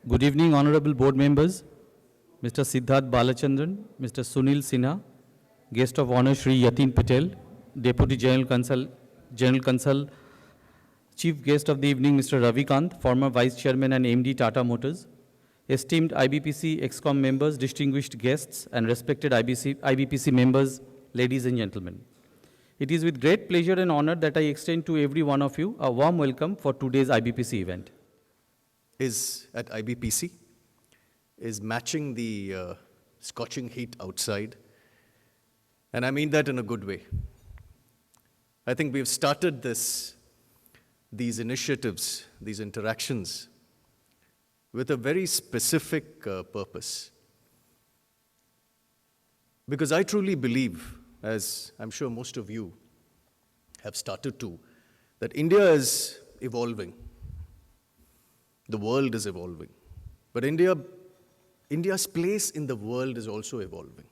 Good evening, honorable board members, Mr. Siddharth Balachandran, Mr. Sunil Sinha, guest of honor Shri Yatin Patel, Deputy General Counsel, Chief guest of the evening Mr. Ravi Kant, former Vice Chairman and MD Tata Motors, esteemed IBPC ExCom members, distinguished guests, and respected IBPC members, ladies and gentlemen. It is with great pleasure and honor that I extend to every one of you a warm welcome for today's IBPC event. Is at IBPC is matching the scorching heat outside, and I mean that in a good way. I think we've started these initiatives, these interactions, with a very specific purpose. Because I truly believe, as I'm sure most of you have started to, that India is evolving. The world is evolving. But India's place in the world is also evolving.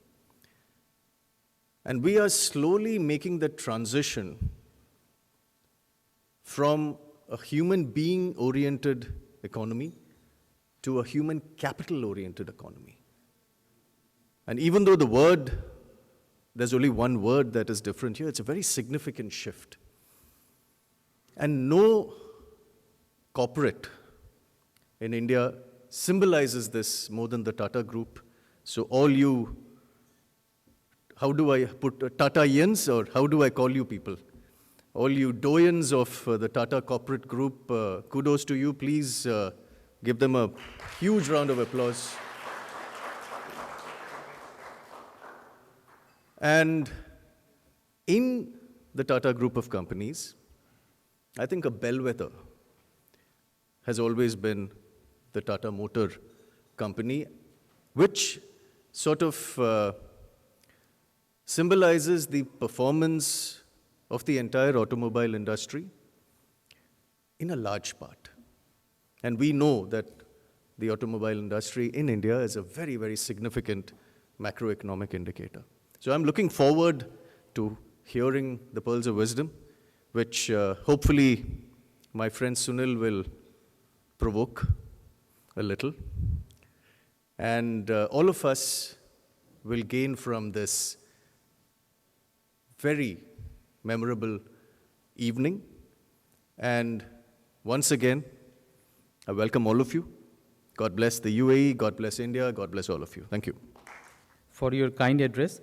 And we are slowly making the transition from a human being-oriented economy to a human capital-oriented economy. And even though there's only one word that is different here, it's a very significant shift. And no corporate in India symbolizes this more than the Tata Group. So all you, how do I put Tataians, or how do I call you people? All you doyens of the Tata Corporate Group, kudos to you. Please give them a huge round of applause. And in the Tata Group of companies, I think a bellwether has always been the Tata Motor Company, which sort of symbolizes the performance of the entire automobile industry in a large part. And we know that the automobile industry in India is a very, very significant macroeconomic indicator. So I'm looking forward to hearing the pearls of wisdom, which hopefully my friend Sunil will provoke a little. And all of us will gain from this very memorable evening. And once again, I welcome all of you. God bless the UAE, God bless India, God bless all of you. Thank you. For your kind address,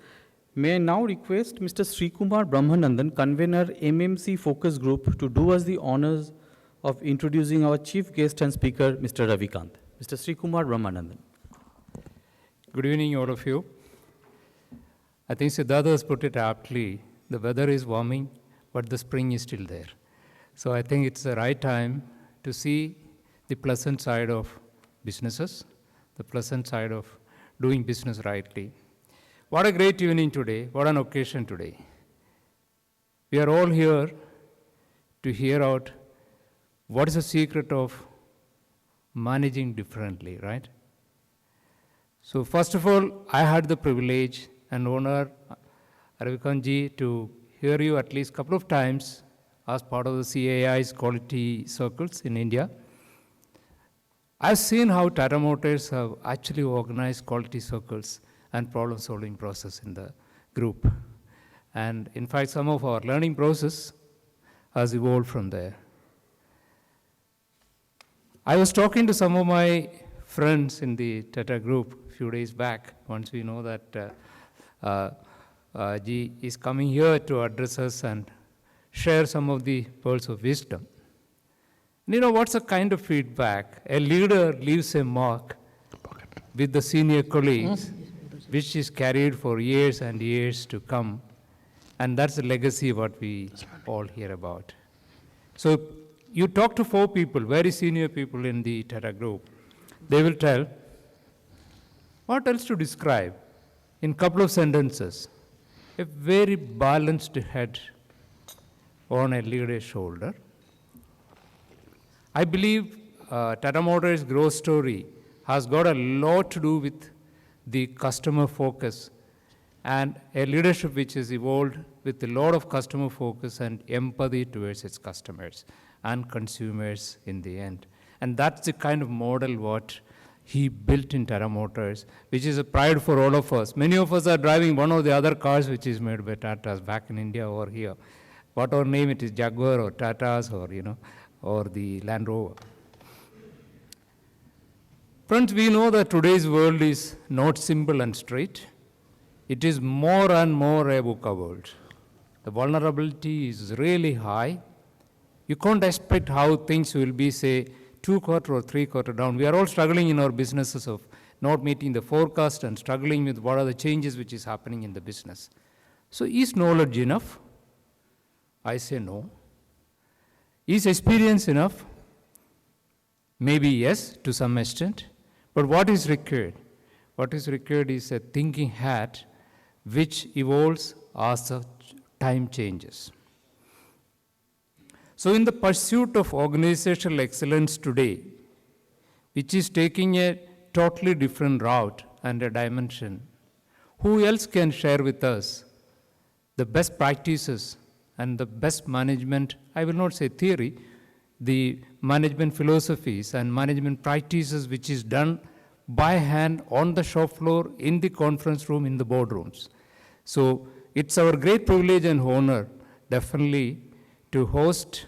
may I now request Mr. Srikumar Brahmanandan, convener MMC Focus Group, to do us the honors of introducing our chief guest and speaker, Mr. Ravi Kant. Mr. Srikumar Brahmanandan. Good evening, all of you. I think Siddhartha has put it aptly. The weather is warming, but the spring is still there. So I think it's the right time to see the pleasant side of businesses, the pleasant side of doing business rightly. What a great evening today, what an occasion today. We are all here to hear out what is the secret of managing differently, right? So first of all, I had the privilege and honor, Ravikantji, to hear you at least a couple of times as part of the CAI's quality circles in India. I've seen how Tata Motors have actually organized quality circles and problem-solving process in the group. And in fact, some of our learning process has evolved from there. I was talking to some of my friends in the Tata Group a few days back, once we know that Ji is coming here to address us and share some of the pearls of wisdom. And you know, what's the kind of feedback? A leader leaves a mark with the senior colleagues, which is carried for years and years to come. And that's the legacy what we all hear about. So you talk to 4 people, very senior people in the Tata Group. They will tell, what else to describe? In a couple of sentences, a very balanced head on a leader's shoulder. I believe Tata Motors' growth story has got a lot to do with the customer focus and a leadership which has evolved with a lot of customer focus and empathy towards its customers and consumers in the end. And that's the kind of model what he built in Tata Motors, which is a pride for all of us. Many of us are driving one or the other cars which is made by Tatas back in India or here. Whatever name it is, Jaguar or Tatas or, or the Land Rover. Friends, we know that today's world is not simple and straight. It is more and more a VUCA world. The vulnerability is really high. You can't expect how things will be, say, 2 quarter or 3 quarter down. We are all struggling in our businesses of not meeting the forecast and struggling with what are the changes which is happening in the business. So is knowledge enough? I say no. Is experience enough? Maybe yes, to some extent. But what is required? What is required is a thinking hat which evolves as the time changes. So in the pursuit of organizational excellence today, which is taking a totally different route and a dimension, who else can share with us the best practices and the best management, I will not say theory, the management philosophies and management practices which is done by hand on the shop floor, in the conference room, in the boardrooms. So it's our great privilege and honor, definitely, to host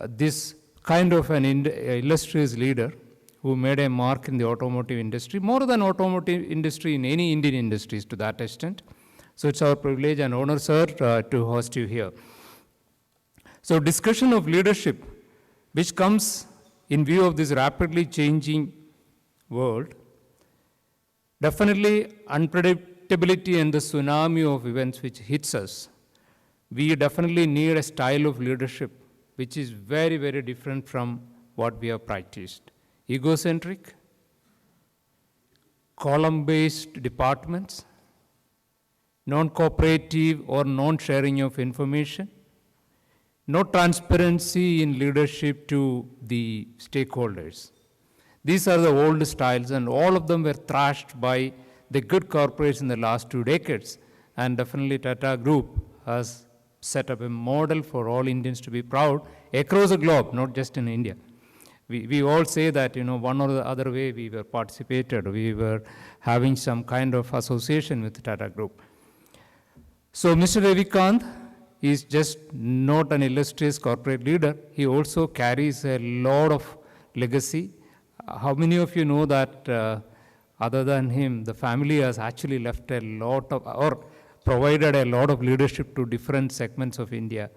this kind of an illustrious leader who made a mark in the automotive industry, more than automotive industry in any Indian industries to that extent. So it's our privilege and honor, sir, to host you here. So discussion of leadership, which comes in view of this rapidly changing world, definitely unpredictability and the tsunami of events which hits us, we definitely need a style of leadership which is very, very different from what we have practiced. Egocentric, column-based departments, non-cooperative or non-sharing of information, no transparency in leadership to the stakeholders. These are the old styles, and all of them were thrashed by the good corporates in the last 2 decades. And definitely Tata Group has set up a model for all Indians to be proud across the globe, not just in India. We all say that, one or the other way we were participated, we were having some kind of association with Tata Group. So Mr. Ravi Kant is just not an illustrious corporate leader. He also carries a lot of legacy. How many of you know that other than him, the family has actually left a lot of, or provided a lot of leadership to different segments of India.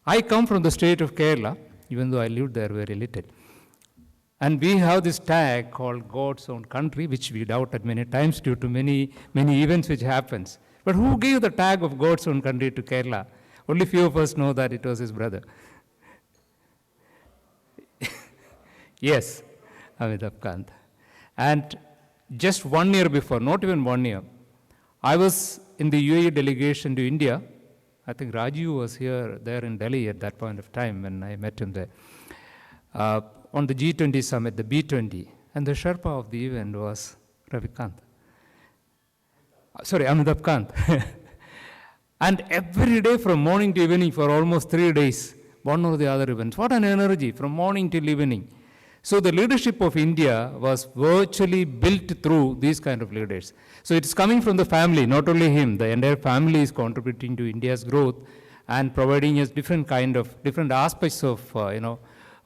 I come from the state of Kerala, even though I lived there very little. And we have this tag called God's own country, which we doubted many times due to many events which happens. But who gave the tag of God's own country to Kerala? Only few of us know that it was his brother. Yes, Amitabh Kant. And just 1 year before, not even 1 year, I was in the UAE delegation to India. I think Rajiv was there in Delhi at that point of time when I met him there. On the G20 summit, the B20, and the Sherpa of the event was Ravi Kant. Sorry, Amitabh Kant. And every day from morning to evening for almost 3 days, one or the other events. What an energy from morning till evening. So the leadership of India was virtually built through these kind of leaders. So it's coming from the family, not only him. The entire family is contributing to India's growth and providing us different aspects of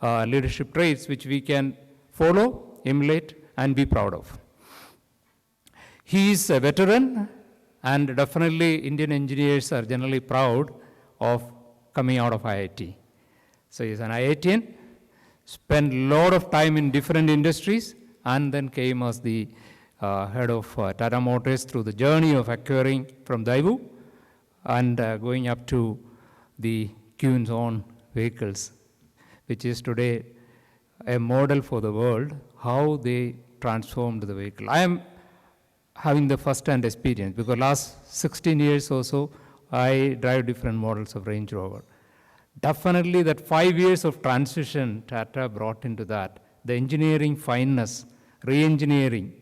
leadership traits which we can follow, emulate, and be proud of. He is a veteran, and definitely Indian engineers are generally proud of coming out of IIT. So he's an IITian, spent a lot of time in different industries, and then came as the head of Tata Motors through the journey of acquiring from Daewoo and going up to the Kuhn's own vehicles, which is today a model for the world, how they transformed the vehicle. I am having the first-hand experience because last 16 years or so, I drive different models of Range Rover. Definitely that 5 years of transition Tata brought into that, the engineering fineness, re-engineering,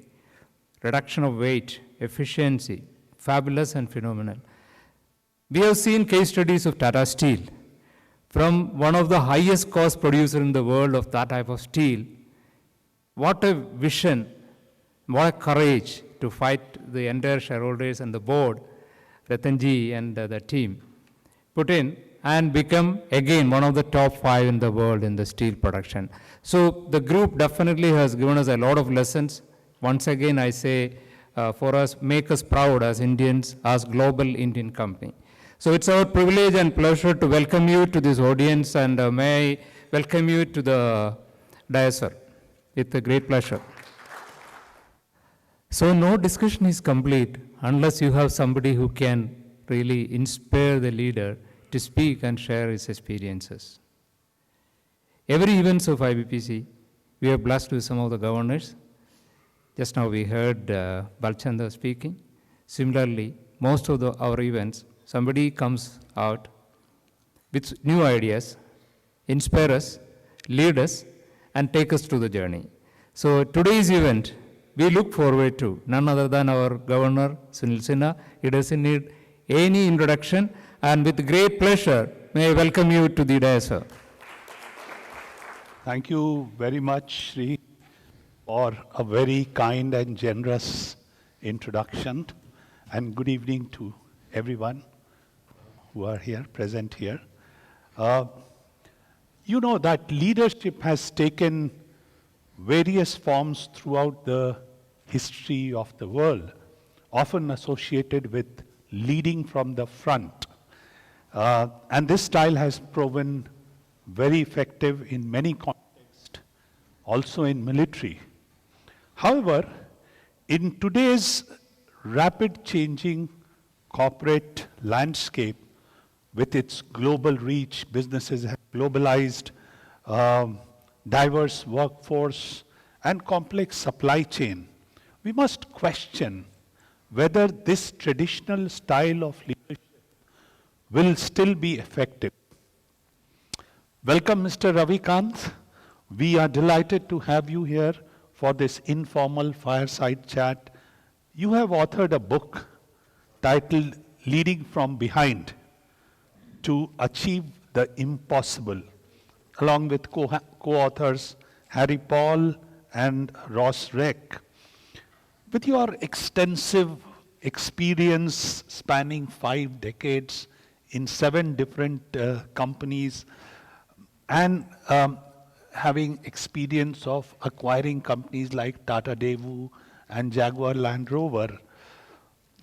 reduction of weight, efficiency, fabulous and phenomenal. We have seen case studies of Tata Steel. From one of the highest cost producer in the world of that type of steel, what a vision, what a courage to fight the entire shareholders and the board, Ratanji and the team, put in and become again one of the top 5 in the world in the steel production. So the group definitely has given us a lot of lessons. Once again, I say, for us, make us proud as Indians, as global Indian company. So it's our privilege and pleasure to welcome you to this audience, and may I welcome you to the dais, sir, with a great pleasure. So no discussion is complete unless you have somebody who can really inspire the leader to speak and share his experiences. Every events of IBPC, we are blessed with some of the governors. Just now we heard Balchandra speaking. Similarly, most of our events, somebody comes out with new ideas, inspire us, lead us, and take us through the journey. So today's event, we look forward to none other than our Governor, Sunil Sinha. He doesn't need any introduction, and with great pleasure, may I welcome you to the dais, sir. Thank you very much, Sri, for a very kind and generous introduction, and good evening to everyone who are here, present here. You know that leadership has taken various forms throughout the history of the world, often associated with leading from the front. And this style has proven very effective in many contexts, also in military. However, in today's rapid changing corporate landscape, with its global reach, businesses have globalized, diverse workforce, and complex supply chain, we must question whether this traditional style of leadership will still be effective. Welcome, Mr. Ravi Kant. We are delighted to have you here for this informal fireside chat. You have authored a book titled Leading from Behind to Achieve the Impossible, along with co-authors Harry Paul and Ross Reck. With your extensive experience spanning 5 decades in 7 different companies, and having experience of acquiring companies like Tata Daewoo and Jaguar Land Rover,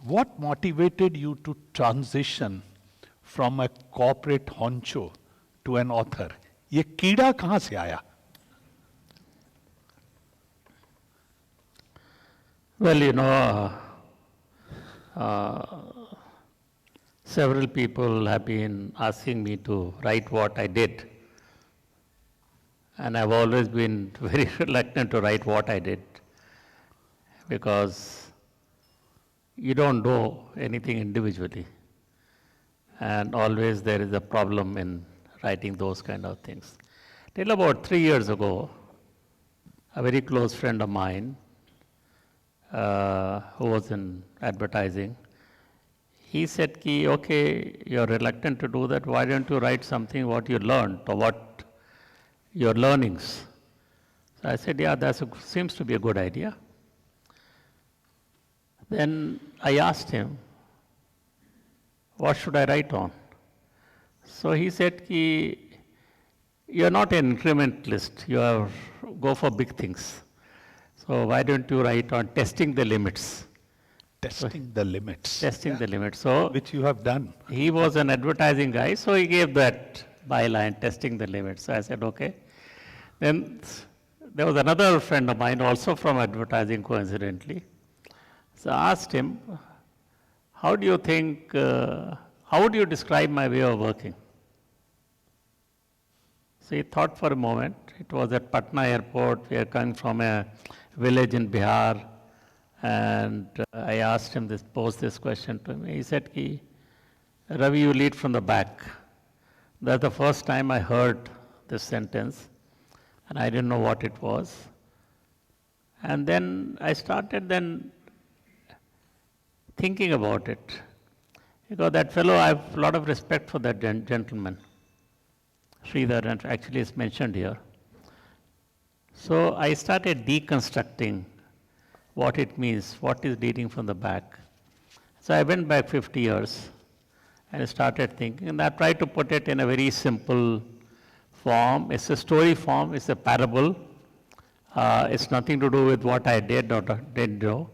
what motivated you to transition from a corporate honcho to an author? ये कीड़ा कहाँ से आया? Well, you know, several people have been asking me to write what I did. And I've always been very reluctant to write what I did, because you don't know anything individually. And always there is a problem in writing those kind of things. Till about 3 years ago, a very close friend of mine, who was in advertising, he said, ki, okay, you're reluctant to do that, why don't you write something what you learned or what your learnings? So I said, yeah, that seems to be a good idea. Then I asked him, what should I write on? So he said, ki, you're not an incrementalist, go for big things. So why don't you write on testing the limits? Testing the limits. Testing the limits. So which you have done. He was an advertising guy, so he gave that byline, testing the limits. So I said, okay. Then there was another friend of mine, also from advertising, coincidentally. So I asked him, how do you think, how would you describe my way of working? So he thought for a moment. It was at Patna airport. We are coming from a village in Bihar. And I asked him posed this question to him. He said, ki, Ravi, you lead from the back. That's the first time I heard this sentence, and I didn't know what it was. And then I started thinking about it. Because that fellow, I have a lot of respect for that gentleman. Sridhar, and actually is mentioned here. So I started deconstructing what it means, what is leading from the back. So I went back 50 years and started thinking, and I tried to put it in a very simple form. It's a story form, it's a parable. It's nothing to do with what I did or didn't do.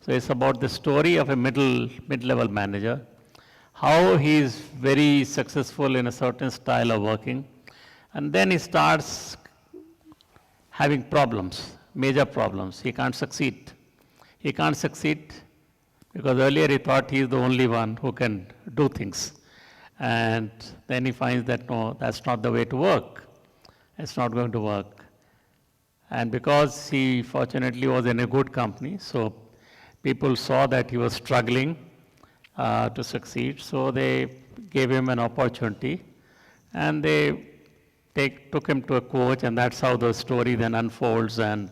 So it's about the story of a mid-level manager, how he is very successful in a certain style of working, and then he starts having problems, major problems. He can't succeed. He can't succeed because earlier he thought he is the only one who can do things. And then he finds that no, that's not the way to work. It's not going to work. And because he fortunately was in a good company, so people saw that he was struggling to succeed, so they gave him an opportunity and they took him to a coach, and that's how the story then unfolds, and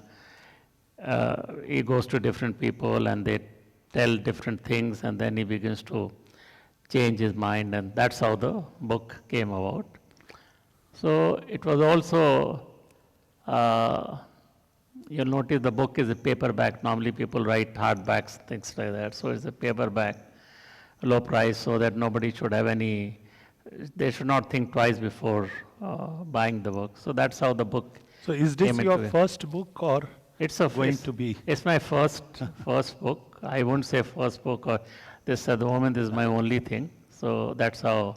he goes to different people and they tell different things, and then he begins to change his mind, and that's how the book came about. So it was also, you'll notice the book is a paperback. Normally people write hardbacks, things like that. So it's a paperback, low price, so that nobody should have any, they should not think twice before buying the book. So that's how the book So is this came your into it. first book or It's going to be? It's my first book. I won't say first book, or this at the moment is my only thing. So that's how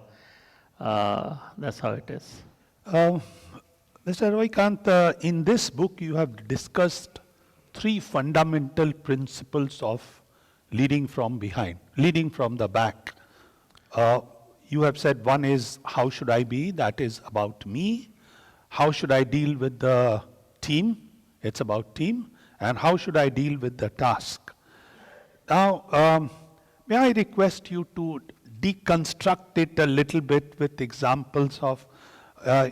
it is. Mr. Ravi Kant, in this book you have discussed 3 fundamental principles of leading from the back. You have said one is, how should I be? That is about me. How should I deal with the team? It's about team. And how should I deal with the task? Now, may I request you to deconstruct it a little bit with examples of,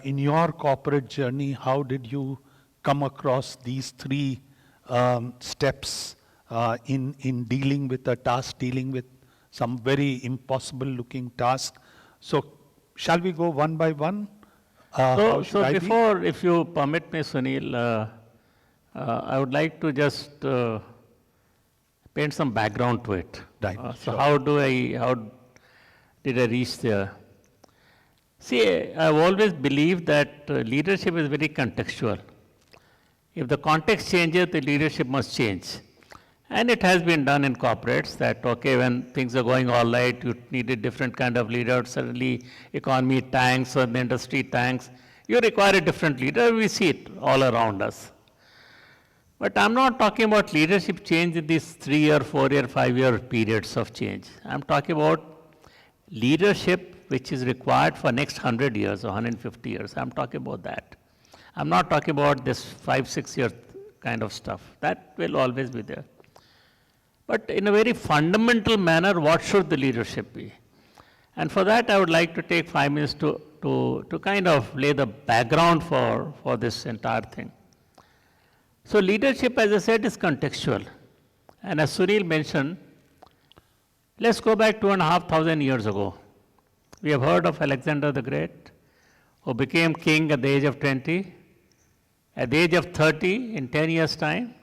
in your corporate journey, how did you come across these 3 steps in dealing with a task, dealing with some very impossible looking task? So shall we go one by one? So before, if you permit me, Sunil, I would like to just paint some background to it. Right, So sure. how did I reach there? See, I've always believed that leadership is very contextual. If the context changes, the leadership must change. And it has been done in corporates that, okay, when things are going all right, you need a different kind of leader. Suddenly, economy tanks or the industry tanks. You require a different leader. We see it all around us. But I'm not talking about leadership change in these 3-year, 4-year, 5-year periods of change. I'm talking about leadership which is required for next 100 years or 150 years. I'm talking about that. I'm not talking about this 5-6 year kind of stuff. That will always be there. But in a very fundamental manner, what should the leadership be? And for that, I would like to take 5 minutes to kind of lay the background for this entire thing. So leadership, as I said, is contextual. And as Sunil mentioned, let's go back 2,500 years ago. We have heard of Alexander the Great, who became king at the age of 20. At the age of 30, in 10 years' time,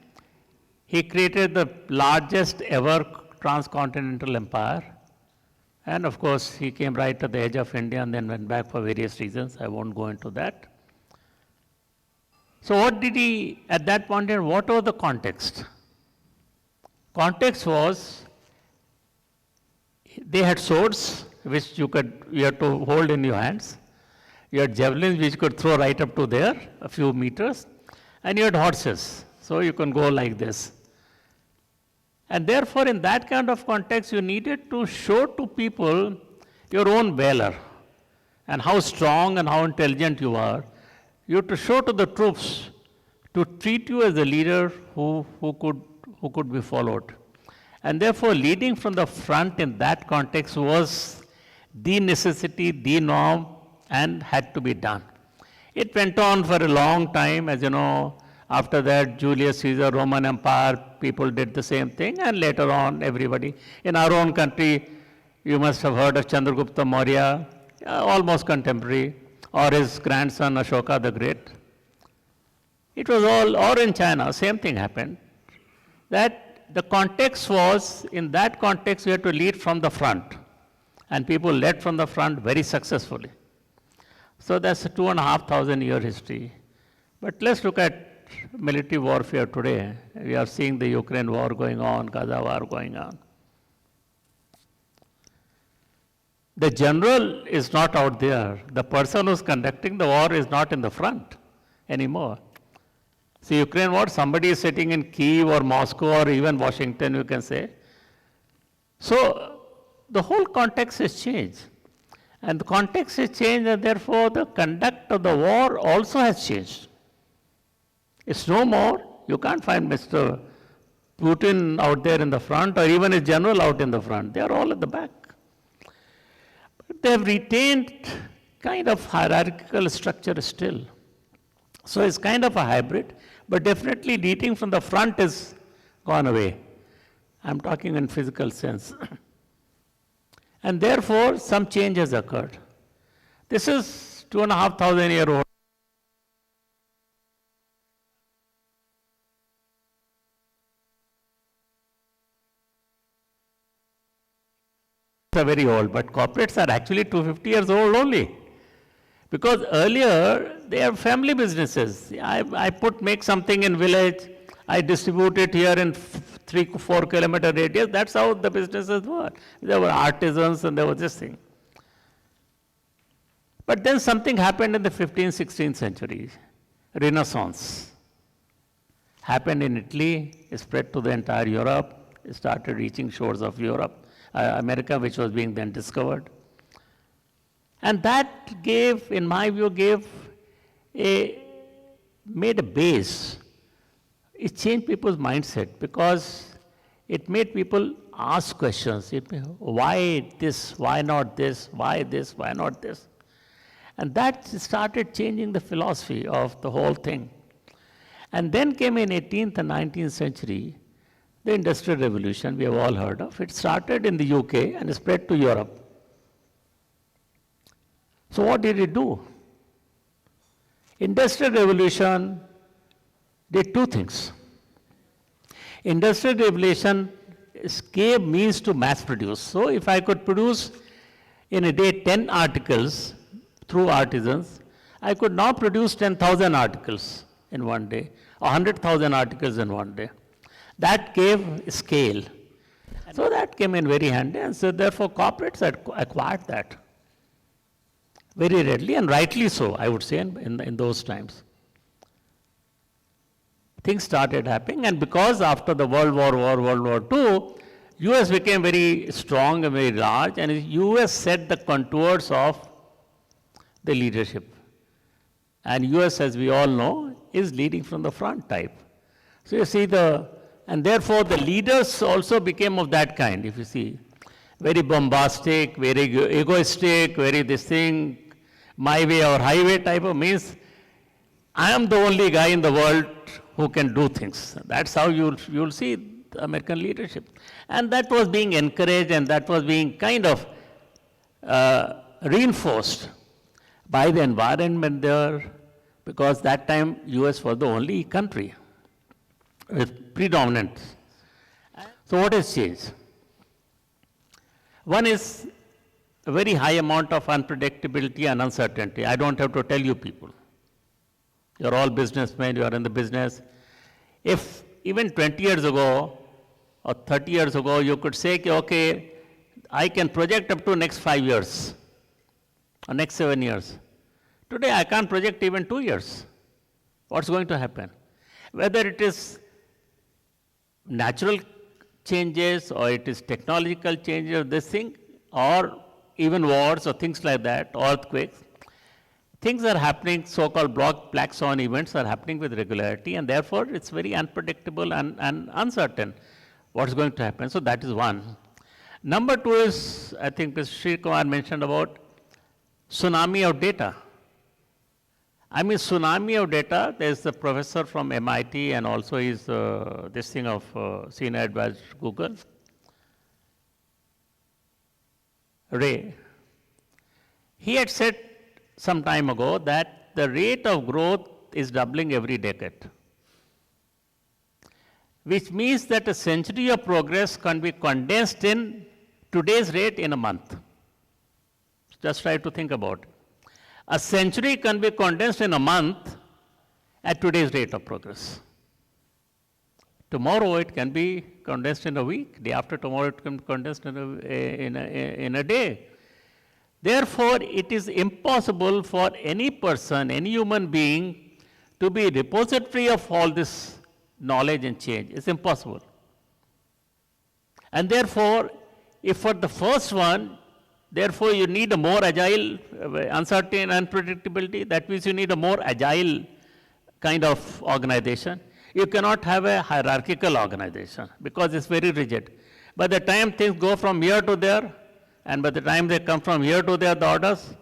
he created the largest ever transcontinental empire. And of course, he came right at the edge of India and then went back for various reasons. I won't go into that. So what did he, at that point, what was the context? Context was, they had swords, which you had to hold in your hands. You had javelins, which you could throw right up to there, a few meters. And you had horses, so you can go like this. And therefore, in that kind of context, you needed to show to people your own valor and how strong and how intelligent you are. You have to show to the troops to treat you as a leader who could be followed. And therefore, leading from the front in that context was the necessity, the norm, and had to be done. It went on for a long time, as you know. After that, Julius Caesar, Roman Empire, people did the same thing, and later on, everybody. In our own country, you must have heard of Chandragupta Maurya, almost contemporary, or his grandson Ashoka the Great. It was all, or in China, same thing happened. That the context was, in that context, we had to lead from the front. And people led from the front very successfully. So that's a 2,500-year history. But let's look at military warfare today. We are seeing the Ukraine war going on, Gaza war going on. The general is not out there. The person who's conducting the war is not in the front anymore. See, Ukraine war, somebody is sitting in Kyiv or Moscow or even Washington, you can say. So the whole context has changed. And the context has changed, and therefore the conduct of the war also has changed. It's no more, you can't find Mr. Putin out there in the front or even a general out in the front. They are all at the back. But they have retained kind of hierarchical structure still. So it's kind of a hybrid, but definitely leading from the front is gone away. I'm talking in physical sense. And therefore, some change has occurred. This is 2,500-year-old. Are very old, but corporates are actually 250 years old only. Because earlier, they are family businesses. I make something in village, I distribute it here in 3-4 kilometer radius. That's how the businesses were. There were artisans and there was this thing. But then something happened in the 15th, 16th century. Renaissance. Happened in Italy, it spread to the entire Europe, it started reaching shores of Europe, America, which was being then discovered. And that gave, in my view, made a base. It changed people's mindset because it made people ask questions. Why this? Why not this? Why this? Why not this? And that started changing the philosophy of the whole thing. And then came in 18th and 19th century, the Industrial Revolution we have all heard of. It started in the UK and spread to Europe. So what did it do? Industrial Revolution did two things. Industrial Revolution gave means to mass produce. So if I could produce in a day 10 articles through artisans, I could now produce 10,000 articles in one day, 100,000 articles in one day. That gave scale. So that came in very handy, and so therefore corporates had acquired that very readily, and rightly so, I would say, in those times. Things started happening, and because after the World War II, US became very strong and very large, and US set the contours of the leadership. And US, as we all know, is leading from the front type. So you see and therefore the leaders also became of that kind, if you see. Very bombastic, very egoistic, very this thing, my way or highway type of means, I am the only guy in the world who can do things. That's how you'll see the American leadership. And that was being encouraged and that was being kind of reinforced by the environment there, because that time US was the only country with predominant. So what has changed? One is a very high amount of unpredictability and uncertainty. I don't have to tell you people. You're all businessmen, you are in the business. If even 20 years ago or 30 years ago, you could say, okay, I can project up to next 5 years or next 7 years. Today, I can't project even 2 years. What's going to happen? Whether it is natural changes or it is technological changes, this thing, or even wars or things like that, earthquakes, things are happening, so-called black swan events are happening with regularity, and therefore it's very unpredictable and uncertain what's going to happen. So that is one. Number two is, I think Mr. Sri Kumar mentioned about tsunami of data. I mean, tsunami of data, there's the professor from MIT and also he's this thing of senior advisor to Google, Ray. He had said some time ago that the rate of growth is doubling every decade. Which means that a century of progress can be condensed in today's rate in a month. Just try to think about it. A century can be condensed in a month at today's rate of progress. Tomorrow it can be condensed in a week. Day after tomorrow it can be condensed in a day. Therefore, it is impossible for any person, any human being, to be repository of all this knowledge and change. It's impossible. And therefore, if for the first one, therefore you need a more agile, uncertain, unpredictability, that means you need a more agile kind of organization. You cannot have a hierarchical organization because it's very rigid. By the time things go from here to there, and by the time they come from here to there, the orders,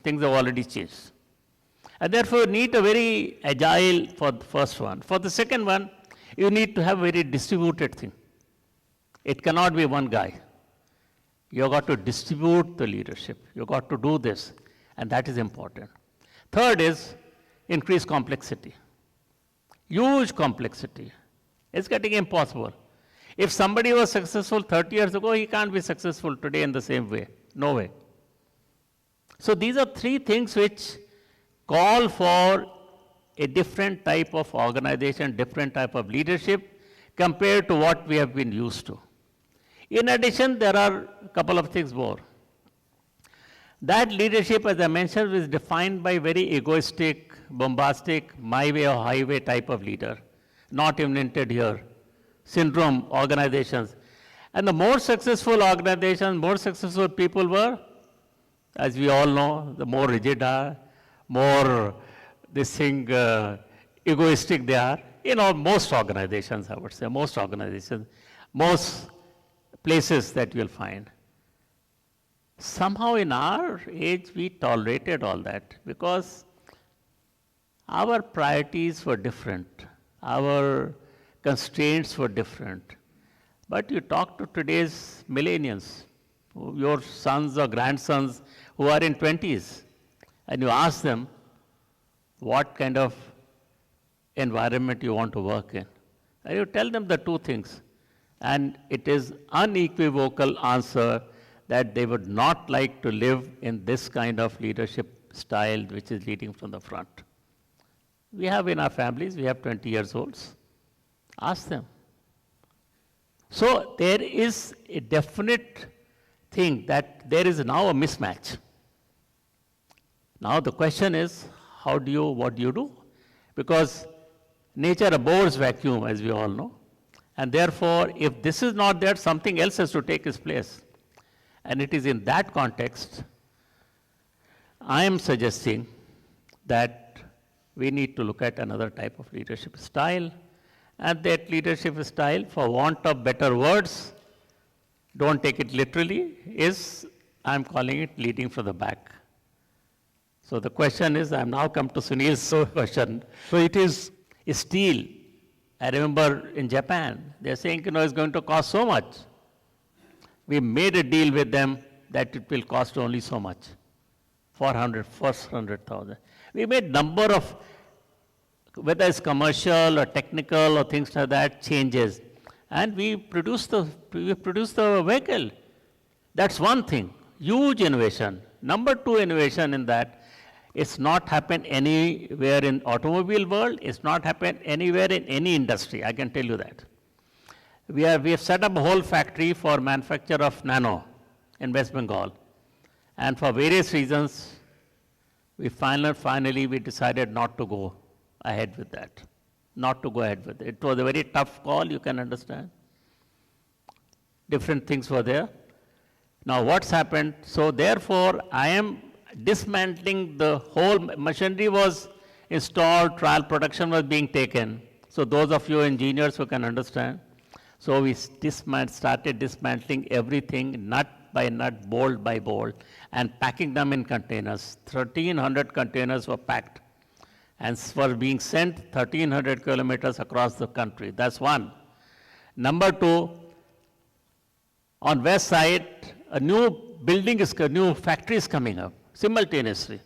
things have already changed. And therefore, you need a very agile for the first one. For the second one, you need to have a very distributed thing. It cannot be one guy. You've got to distribute the leadership. You've got to do this, and that is important. Third is increased complexity. Huge complexity. It's getting impossible. If somebody was successful 30 years ago, he can't be successful today in the same way. No way. So these are three things which call for a different type of organization, different type of leadership compared to what we have been used to. In addition, there are a couple of things more. That leadership, as I mentioned, is defined by very egoistic, bombastic, my way or highway type of leader, not invented here. Syndrome organizations. And the more successful organizations, more successful people were, as we all know, the more rigid are, more egoistic they are. Most organizations, I would say, most organizations, most places that you'll find. Somehow in our age, we tolerated all that because our priorities were different. Our constraints were different. But you talk to today's millennials, your sons or grandsons who are in 20s, and you ask them what kind of environment you want to work in. And you tell them the two things. And it is unequivocal answer that they would not like to live in this kind of leadership style which is leading from the front. We have in our families, we have 20 years olds. Ask them. So there is a definite thing that there is now a mismatch. Now the question is, what do you do? Because nature abhors vacuum, as we all know. And therefore, if this is not there, something else has to take its place. And it is in that context, I am suggesting that we need to look at another type of leadership style. And that leadership style, for want of better words, don't take it literally, is, I'm calling it leading from the back. So the question is, I'm now come to Sunil's question. So it is steel. I remember in Japan, they're saying, it's going to cost so much. We made a deal with them that it will cost only so much, 400,000. We made number of, whether it's commercial or technical or things like that, changes. And we produced the vehicle. That's one thing, huge innovation. Number two innovation in that, it's not happened anywhere in automobile world, it's not happened anywhere in any industry, I can tell you that. We have set up a whole factory for manufacture of nano in West Bengal. And for various reasons, we finally decided not to go ahead with that. Not to go ahead with it. It was a very tough call, you can understand. Different things were there. Now what's happened? So therefore, I am dismantling the whole machinery was installed, trial production was being taken. So those of you engineers who can understand. So we started dismantling everything, nut by nut, bolt by bolt, and packing them in containers. 1,300 containers were packed and were being sent 1,300 kilometers across the country. That's one. Number two, on west side, a new factory is coming up simultaneously.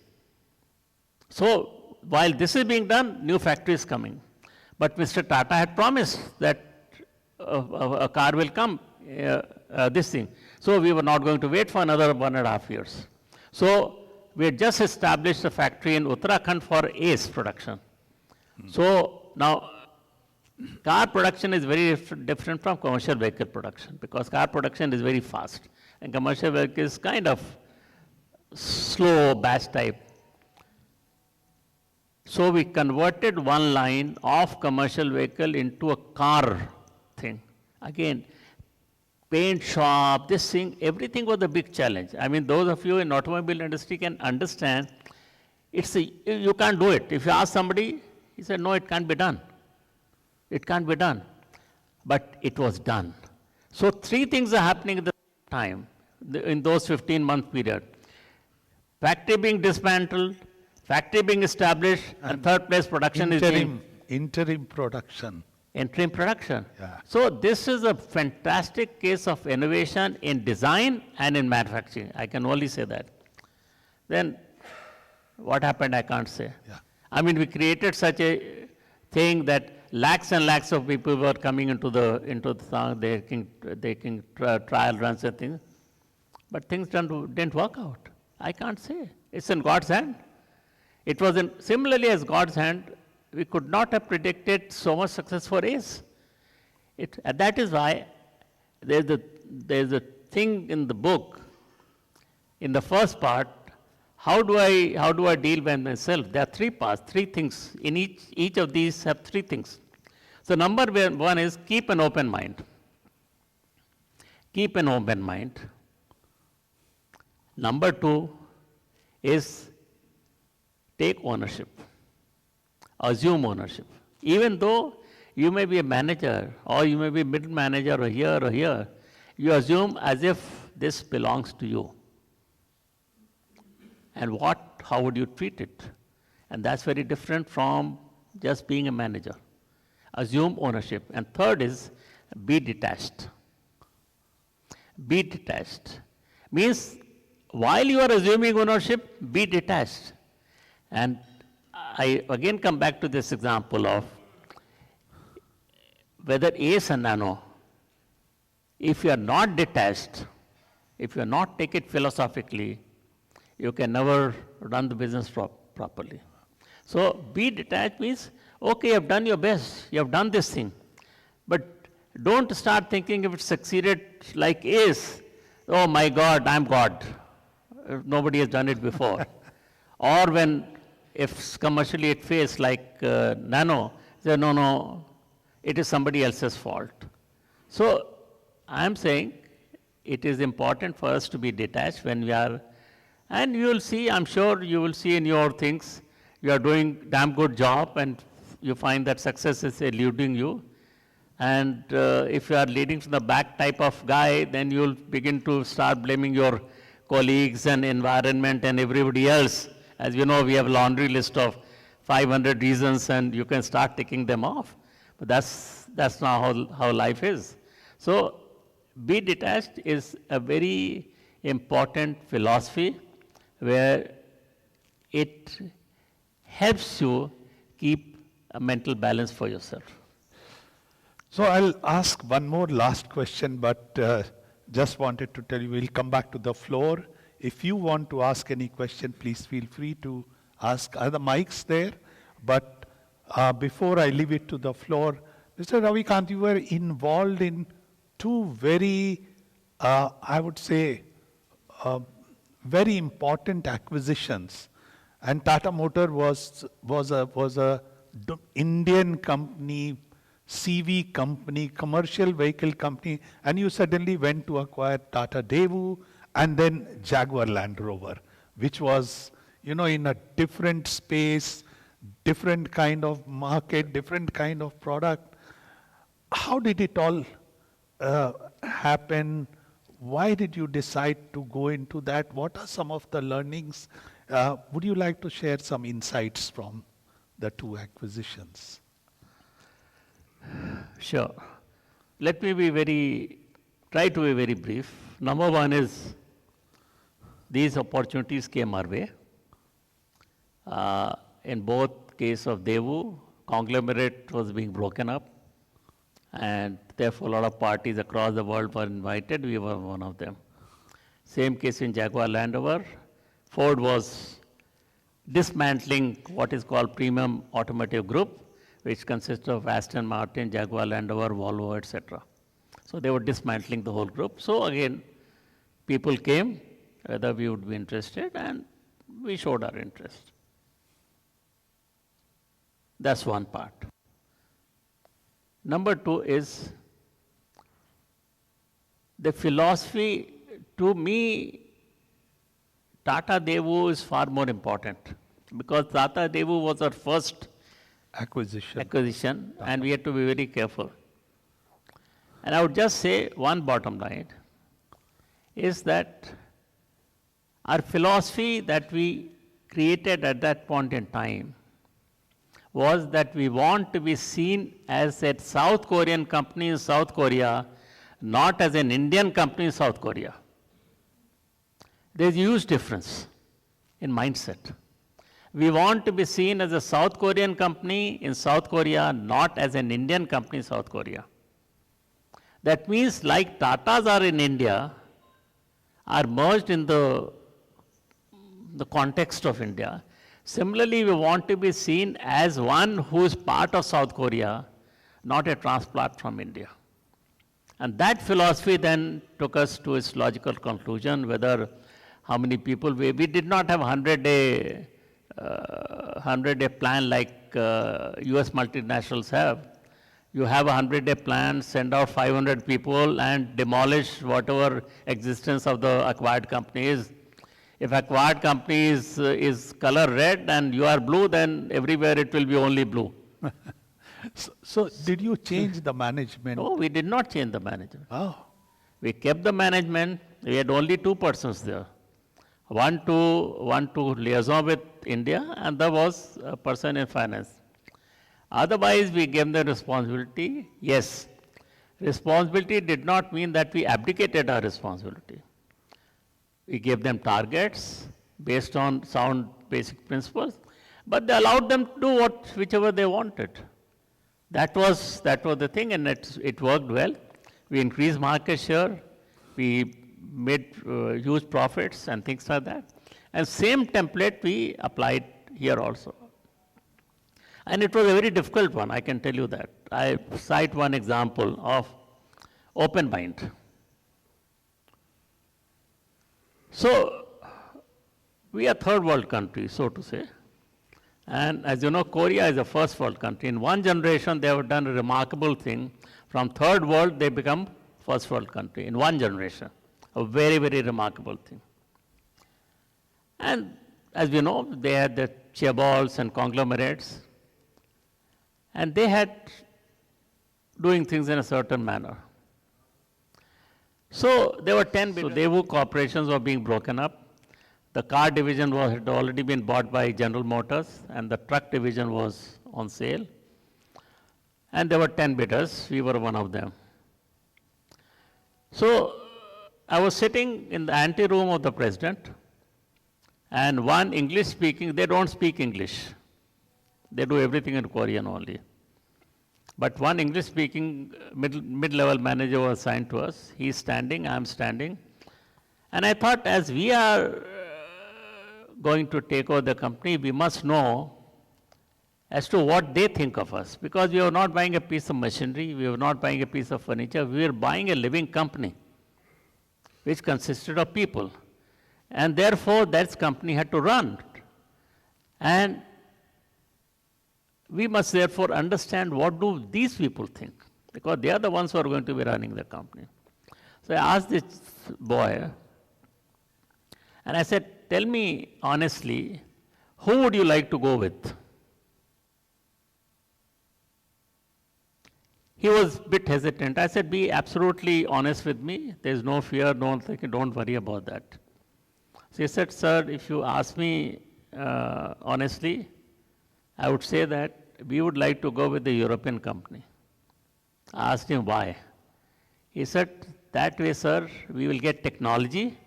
So while this is being done, new factory is coming. But Mr. Tata had promised that a car will come, this thing. So we were not going to wait for another 1.5 years. So we had just established a factory in Uttarakhand for ACE production. So now, car production is very different from commercial vehicle production, because car production is very fast and commercial vehicle is kind of slow batch type. So we converted one line of commercial vehicle into a car thing. Again, paint shop, this thing, everything was a big challenge. I mean, those of you in automobile industry can understand, you can't do it. If you ask somebody, he said, no, it can't be done. It can't be done. But it was done. So 3 things are happening at the same time in those 15-month period. Factory being dismantled, factory being established, and third place production is being... Interim production. Interim production. Yeah. So this is a fantastic case of innovation in design and in manufacturing. I can only say that. Then what happened, I can't say. Yeah. I mean, we created such a thing that lakhs and lakhs of people were coming into the town, they can trial runs and things. But things didn't work out. I can't say. It's in God's hand. It was similarly as God's hand, we could not have predicted so much success for ACE. And that is why there's a thing in the book, in the first part, how do I deal with myself? There are 3 parts, 3 things. In each of these have 3 things. So number 1 is keep an open mind. Keep an open mind. Number 2 is take ownership. Assume ownership. Even though you may be a manager or you may be a middle manager or here, you assume as if this belongs to you. And how would you treat it? And that's very different from just being a manager. Assume ownership. And third is be detached. Be detached. Means while you are assuming ownership, be detached. And I again come back to this example of whether ACE and Nano, if you are not detached, if you are not take it philosophically, you can never run the business properly. So be detached means, okay, you have done your best, you have done this thing, but don't start thinking if it succeeded like ACE, oh my God, I'm God. Nobody has done it before. Or if commercially it fails like Nano, say, no, it is somebody else's fault. So I'm saying it is important for us to be detached when we are, and you will see, I'm sure you will see in your things, you are doing damn good job and you find that success is eluding you. And if you are leading from the back type of guy, then you will begin to start blaming your colleagues and environment and everybody else. As you know, we have a laundry list of 500 reasons and you can start ticking them off. But that's not how life is. So be detached is a very important philosophy where it helps you keep a mental balance for yourself. So I'll ask one more last question, but just wanted to tell you, we'll come back to the floor. If you want to ask any question, please feel free to ask. Are the mics there? But before I leave it to the floor, Mr. Ravi Kant, you were involved in 2 very, I would say, very important acquisitions. And Tata Motor was a Indian company, CV company, commercial vehicle company, and you suddenly went to acquire Tata Daewoo and then Jaguar Land Rover, which was, in a different space, different kind of market, different kind of product. How did it all happen? Why did you decide to go into that? What are some of the learnings? Would you like to share some insights from the 2 acquisitions? Sure. Let me try to be very brief. Number 1 is these opportunities came our way. in both case of Devu, conglomerate was being broken up, and therefore a lot of parties across the world were invited. We were one of them. Same case in Jaguar Land Rover. Ford was dismantling what is called premium automotive group, which consists of Aston Martin, Jaguar Land Rover, Volvo, etc. So they were dismantling the whole group. So again, people came, whether we would be interested, and we showed our interest. That's one part. Number two is the philosophy. To me, Tata Devu is far more important because Tata Devu was our first acquisition and we had to be very careful. And I would just say one bottom line is that our philosophy that we created at that point in time was that we want to be seen as a South Korean company in South Korea, not as an Indian company in South Korea. There's a huge difference in mindset. We want to be seen as a South Korean company in South Korea, not as an Indian company in South Korea. That means like Tatas are in India, are merged in the context of India. Similarly, we want to be seen as one who is part of South Korea, not a transplant from India. And that philosophy then took us to its logical conclusion, whether how many people, we did not have 100-day plan like US multinationals have. You have a 100-day plan, send out 500 people and demolish whatever existence of the acquired company is. If acquired company is color red and you are blue, then everywhere it will be only blue. So did you change the management? No, we did not change the management. Oh. We kept the management. We had only two persons there. One to liaison with India, and there was a person in finance. Otherwise, we gave them responsibility. Yes, responsibility did not mean that we abdicated our responsibility. We gave them targets based on sound basic principles, but they allowed them to do whichever they wanted. That was the thing, and it worked well. We increased market share. We made huge profits and things like that. And same template we applied here also. And it was a very difficult one, I can tell you that. I cite one example of open mind. So, we are third world country, so to say. And as you know, Korea is a first world country. In one generation, they have done a remarkable thing. From third world, they become first world country in one generation. A very, very remarkable thing. And as we know, they had the chaebols and conglomerates. And they had doing things in a certain manner. So there were 10 bidders. So Daewoo corporations were being broken up. The car division had already been bought by General Motors, and the truck division was on sale. And there were 10 bidders. We were one of them. So I was sitting in the anteroom of the president, and one English speaking, they don't speak English. They do everything in Korean only. But one English speaking mid-level manager was assigned to us. He's standing, I'm standing. And I thought, as we are going to take over the company, we must know as to what they think of us. Because we are not buying a piece of machinery, we are not buying a piece of furniture, we are buying a living company, which consisted of people. And therefore, that company had to run. And we must therefore understand what do these people think, because they are the ones who are going to be running the company. So I asked this boy, and I said, tell me honestly, who would you like to go with? He was a bit hesitant. I said, be absolutely honest with me. There's no fear, don't worry about that. So he said, sir, if you ask me honestly, I would say that we would like to go with the European company. I asked him why. He said, that way, sir, we will get technology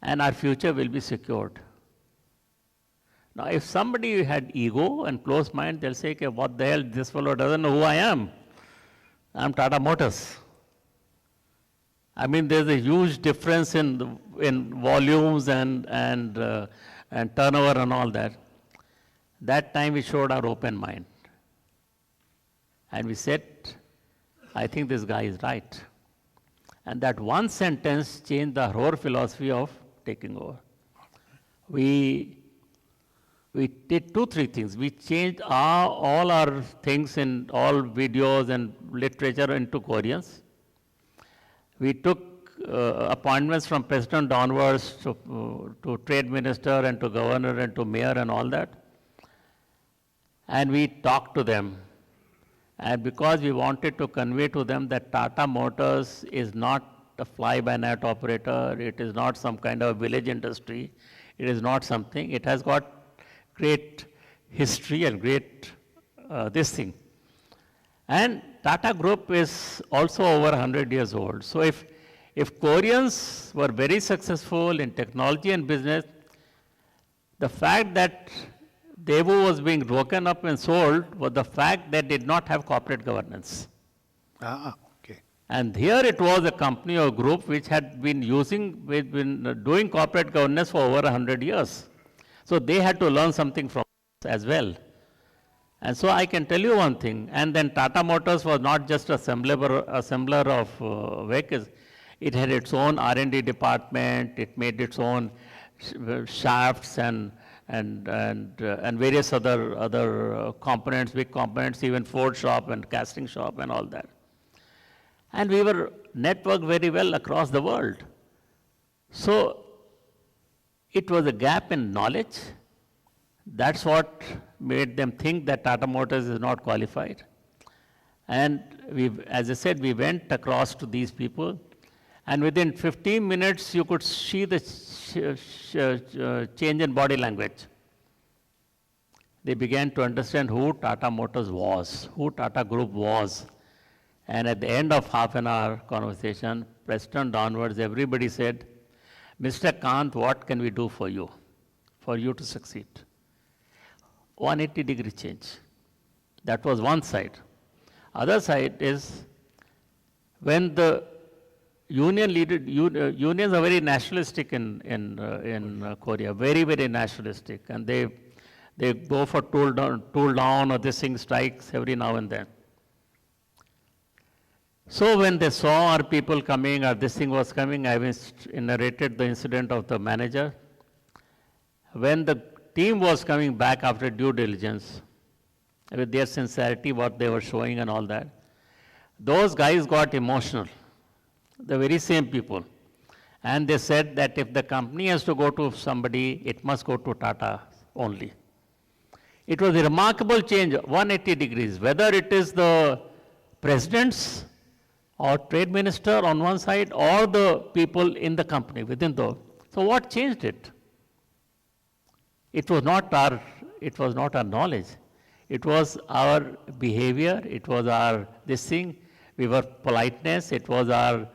and our future will be secured. Now, if somebody had ego and closed mind, they'll say, okay, what the hell, this fellow doesn't know who I am. I'm Tata Motors. I mean, there's a huge difference in volumes and turnover and all that. That time we showed our open mind. And we said, I think this guy is right. And that one sentence changed the whole philosophy of taking over. We did 2-3 things. We changed all our things in all videos and literature into Koreans. We took appointments from president downwards to trade minister and to governor and to mayor and all that. And we talked to them. And because we wanted to convey to them that Tata Motors is not a fly-by-night operator, it is not some kind of village industry, it is not something, it has got great history and great this thing. And Tata Group is also over 100 years old. So if Koreans were very successful in technology and business, the fact that Daewoo was being broken up and sold was the fact that they did not have corporate governance. Okay. And here it was a company or group which had been doing corporate governance for over 100 years. So they had to learn something from us as well. And so I can tell you one thing, and then Tata Motors was not just assembler of vehicles. It had its own R&D department, it made its own shafts and various other components, big components, even Ford shop and casting shop and all that. And we were networked very well across the world. So it was a gap in knowledge. That's what made them think that Tata Motors is not qualified. And as I said, we went across to these people, and within 15 minutes, you could see the change in body language. They began to understand who Tata Motors was, who Tata Group was. And at the end of half an hour conversation, president downwards, everybody said, Mr. Kant, what can we do for you to succeed? 180-degree change. That was one side. Other side is when the unions are very nationalistic in Korea, very, very nationalistic, and they go for tool down or this thing strikes every now and then. So when they saw our people coming or this thing was coming, I narrated the incident of the manager. When the team was coming back after due diligence, with their sincerity, what they were showing and all that, those guys got emotional, the very same people. And they said that if the company has to go to somebody, it must go to Tata only. It was a remarkable change, 180 degrees, whether it is the presidents or trade minister on one side or the people in the company within the. So what changed it? It was not our knowledge. It was our behavior, it was our this thing, we were politeness, it was our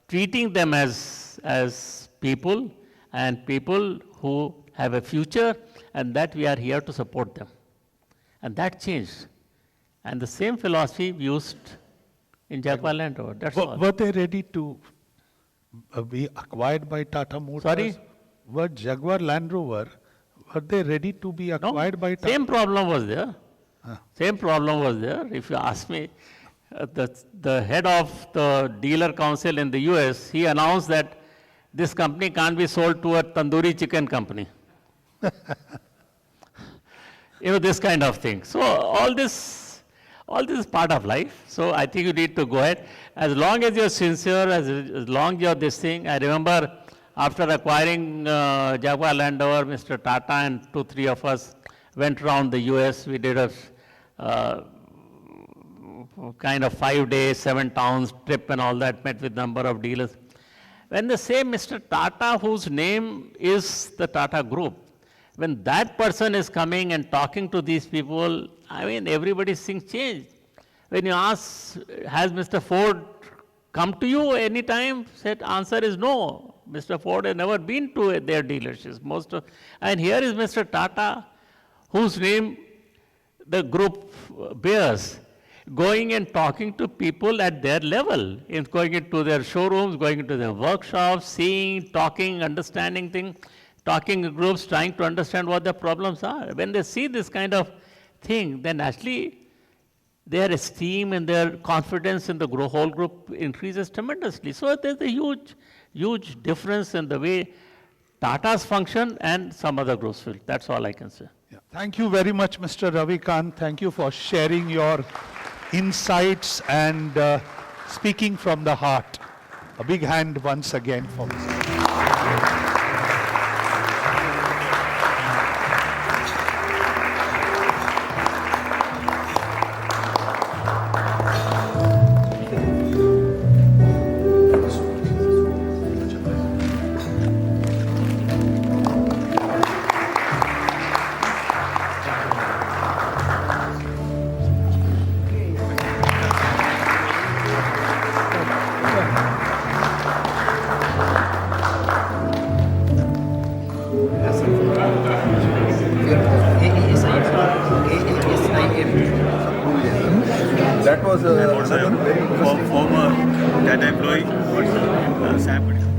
treating them as people and people who have a future and that we are here to support them. And that changed. And the same philosophy we used in Jaguar Land Rover. That's all. Were they ready to be acquired by Tata Motors? Sorry? Were Jaguar Land Rover, were they ready to be acquired by Tata? Same problem was there. Same problem was there. If you ask me, the head of the dealer council in the US, he announced that this company can't be sold to a tandoori chicken company. This kind of thing. So all this is part of life. So I think you need to go ahead. As long as you're sincere, as long as you're this thing. I remember after acquiring Jaguar Land Rover, Mr. Tata and 2-3 of us went around the US. We did a kind of 5-day, 7 towns trip and all that, met with number of dealers. When the same Mr. Tata, whose name is the Tata Group, when that person is coming and talking to these people, I mean, everybody's things change. When you ask, has Mr. Ford come to you any time? Said, answer is no. Mr. Ford has never been to their dealerships. And here is Mr. Tata, whose name the group bears, going and talking to people at their level, in going into their showrooms, going into their workshops, seeing, talking, understanding things, talking in groups, trying to understand what their problems are. When they see this kind of thing, then actually their esteem and their confidence in the whole group increases tremendously. So there's a huge, huge difference in the way Tata's function and some other groups will. That's all I can say. Yeah. Thank you very much, Mr. Ravi Kant. Thank you for sharing your insights and speaking from the heart. A big hand once again for Mr. That was a former Tata employee, SAP.